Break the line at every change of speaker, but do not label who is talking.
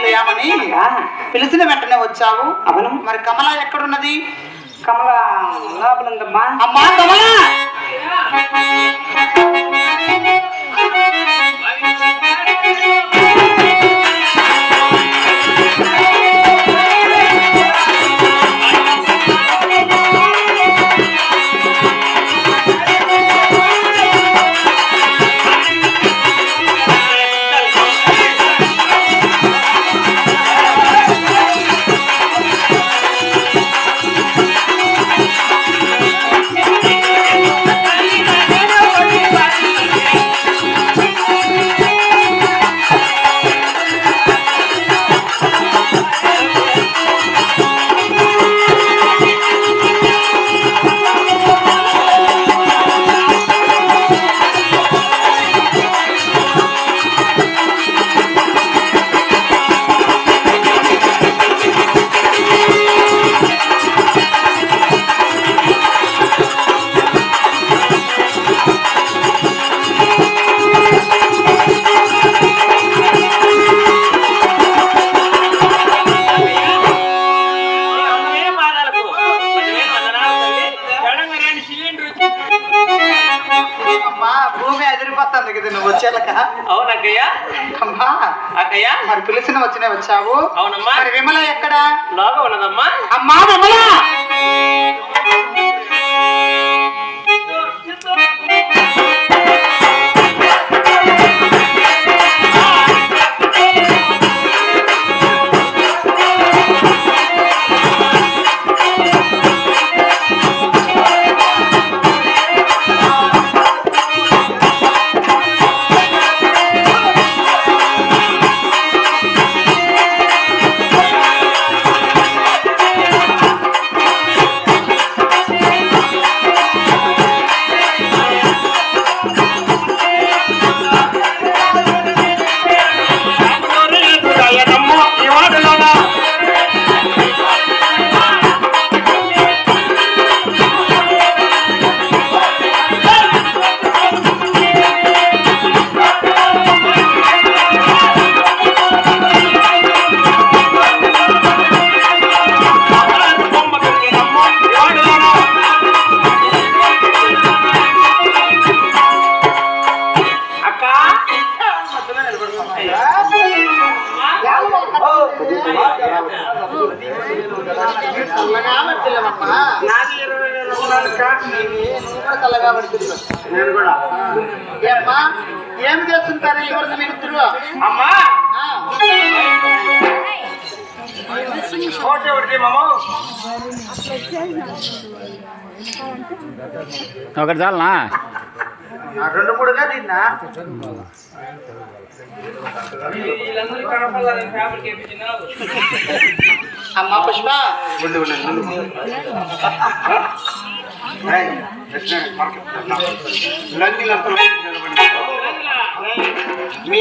చేయమని పిలిచిన వెంటనే వచ్చావు.
అవును.
మరి కమల ఎక్కడున్నది?
కమల లోపలుందమ్మా.
అమ్మా కమల, భూమి ఎదిరిపోతుంది కదా నువ్వు వచ్చేలక.
అవునక్కయ్య.
అమ్మా
అక్కయ్య,
మరి పిలిచిన వచ్చిన వచ్చావు.
అవునమ్మా.
మరి విమల ఎక్కడ?
లోగా ఉన్నదమ్మా.
అమ్మా విమల, ఏమి చేస్తుంటారు ఎవరిని మీరు?
అమ్మా
ఒకటి చాలనా?
2-3గా తిన్నా. అమ్మా పుష్ప, మీ